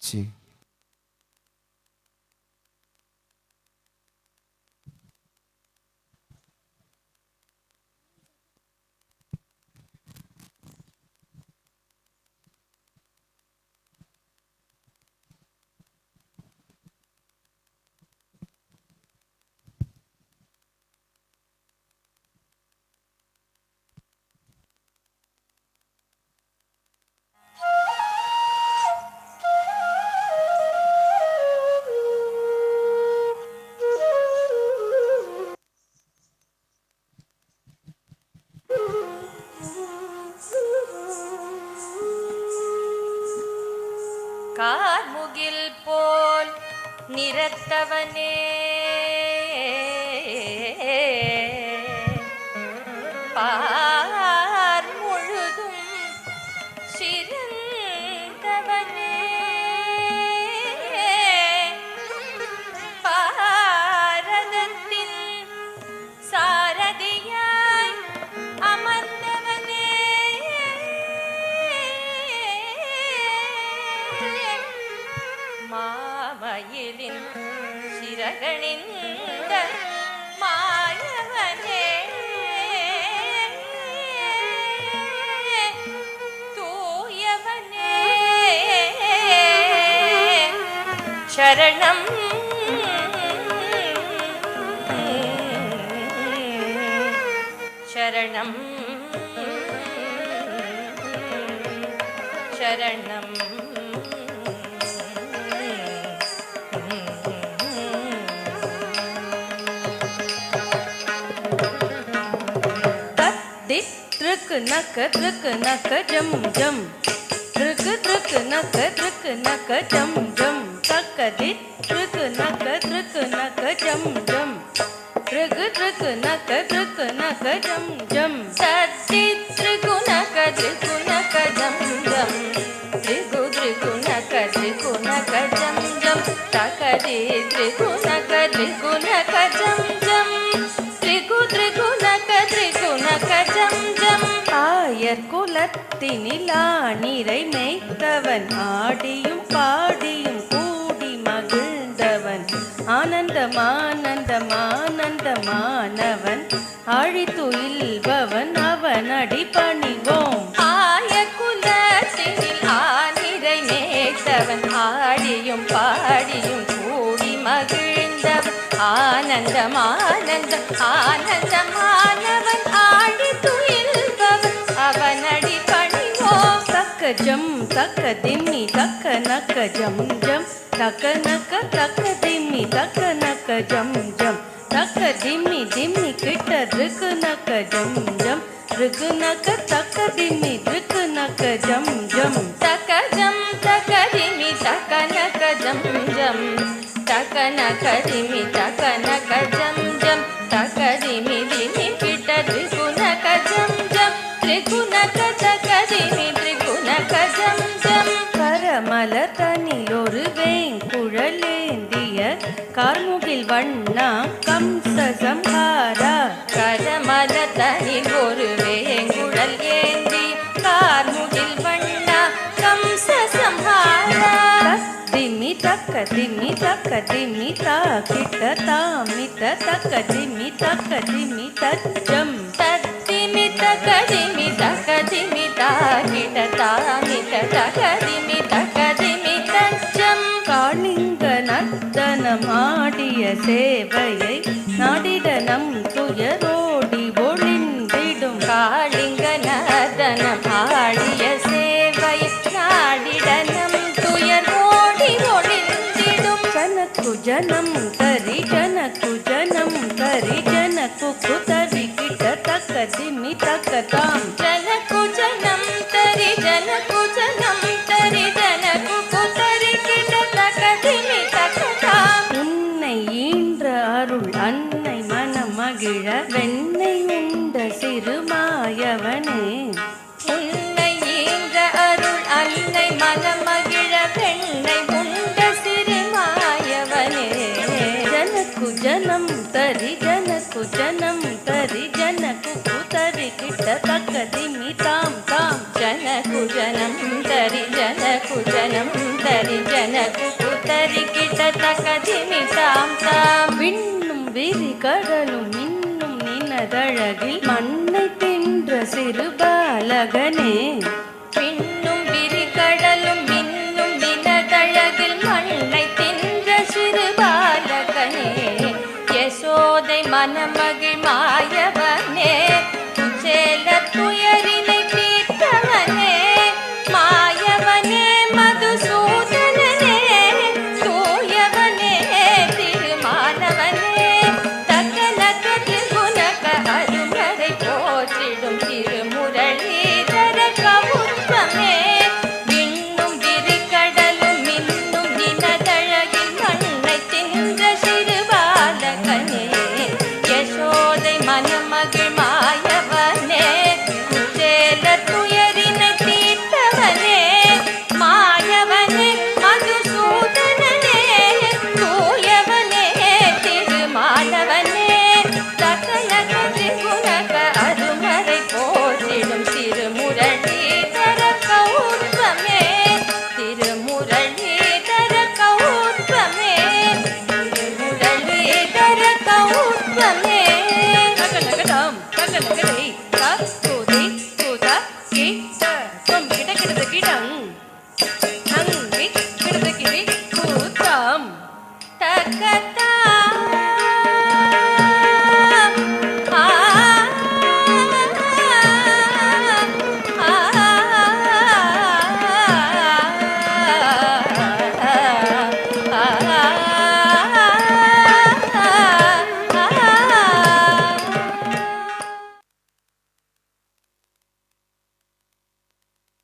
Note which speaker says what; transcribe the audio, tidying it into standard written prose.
Speaker 1: C
Speaker 2: கார்முகில் போல் நிறத்தவனே பார் முழுதும் சிறந்தவனே பாரதத்தின் சாரதியாய் அமர்ந்தவனே மாமயிலின் சிறகணிந்த மாயவனே தூயவனே சரணம் சரணம் சரணம்
Speaker 3: த்ருக்கு நக்க ஜம் ஜம் த்ருக்கு நக்க ஜம் ஜம் தக்க த்ருக்கு நக்க ஜம் ஜம் த்ருக்கு நக்க ஜம் ஜம்
Speaker 2: சத்தி த்ரிகுணக ஜம் ஜம் த்ரிகுணக ஜம் ஜம் தகதி த்ரிகுணக ஜம் ஜம் த்ரிகுணக ஜம் ஜம்
Speaker 3: ஆயர் குலத்தினிலா நிறை மேய்த்தவன் ஆடியும் பாடியும் கூடி மகிழ்ந்தவன் ஆனந்தமானந்தமானந்தமானவன் அழித்துயில்பவன் அவன் அடி பணிவோம்
Speaker 2: ஆயர் குலத்தினில் ஆனிரை மேய்த்தவன் ஆடியும் பாடியும் கூடி மகிழ்ந்தவன் ஆனந்தமானந்தம் ஆனந்தமானவன் ஆடி துயில்பவன் அவனடி பணிவோம்
Speaker 3: தக்க ஜம் தக்க திம்மி தக்க நக்க ஜம் ஜம் தக்க திம்மி தக்க நக்க ஜம் ஜம் தக்க திம்மி திம்மி கிட்ட ருக்கு நக்க ஜம் ஜம் ருக்கு நக்க தக்க திம்மி ருக்கு நக்க ஜம் ஜம்
Speaker 2: தக்க ஜம் தக்க திம்மி தக்க நக்க ஜம் ஜம் தக்க நக்க திம்மி தக்க நக்க ஜம் ஜம் தக்க திம்மி திம்மி கிட்ட த்ரிகுணக ஜம் ஜம் த்ரிகுணக தக்க திம்மி த்ரிகுணக ஜம் ஜம்
Speaker 3: கரமலர் தனில் ஒரு வேங்குழலேந்திய கார்முகில் வண்ணா கம்ச சம்ஹாரா
Speaker 2: கரமலர் தனில் ஒரு வேங்குழல் ஏந்தி கார்முகில் வண்ணா கம்ச சம்ஹாரா
Speaker 3: திம்மி தக்க திம்மி தா கிட்ட தாமித்த தக்க திம்மி தச்சம்
Speaker 2: தத்திமி தக்க திம்மி தா கிட்ட தாமித்த தக்க திம்மி தச்சம்
Speaker 3: காளிங்க நர்த்தனமாடிய சேவையை நாடிடனம் துயரோடி ஒளிந்திடும்
Speaker 2: காளிங்க நர்த்தனம் ஆடிய சேவை நாடிடனம் துயர் ஓடி ஒளிந்திடும்
Speaker 3: ஜனக்கு ஜனம் தரி ஜனக்கு தரி கிட்ட தக்க திம்மி தக்க தாம்
Speaker 2: ஜனக்கு ஜனம் தரி ஜனக்கு தரி கிட்ட தக்க திம்மி தக்க தாம்
Speaker 3: உன்னை ஈன்ற அருள் அன்னை மனமகிழ வெண்ணை உண்ட சிறுமாயவனே
Speaker 2: உன்னை ஈன்ற அருள் அன்னை மனமகிழ வெண்ணை உண்ட சிறுமாயவனே
Speaker 3: ஜனக்கு ஜனம் தரி ஜனக்கு தரி கிட்ட தக்க திம்மி தாம் தாம்
Speaker 2: ஜனக்கு ஜனம் தரி ஜனக்கு ஜனம் தரி ஜன குதரி கிட்ட தகதிமி தாம் தாம்.
Speaker 3: விண்ணும் விரி கடலும் இன்னும் நினதழகில் மண்ணை தின்ற சிறு பாலகனே.
Speaker 2: பின்னும் விரிகடலும் மின்னும் வினதழகில் மண்ணை தின்ற சிறு பாலகனே. யசோதை மனமகிழ் மாயவனே, குச்சேல துயரினை தீர்த்தவனே. மாயவனே மதுசூதனனே, தூயவனே திருமாலவனே. தக்கனக திரிகுணக அருமறை போற்றிடும் திருமுரளீதர கவுத்தமே. விண்ணும் விரிகடலும் மின்னும் நினதழகில் மண்ணை தின்ற சிறு பாலகனே. யசோதை மனமகிழ் மாயவனே, குச்சேல துயரினை தீர்த்தவனே. மாயவனே மதுசூதனனே, தூயவனே திருமாலவனே. தக்கனக திரிகுணக அருமறை போற்றிடும் திருமுரளீதர கவுத்தமே. திருமுரளீதர கவுத்தமே. திருமுரளீதர கவுத்தமே.
Speaker 3: தகநகதாம் தகநகதை தூதி தூதா கிட்ட தொம் கிட கிடத கிடங் அங்கி கிடத கிரி கூத்தாம்.
Speaker 2: தக்கதா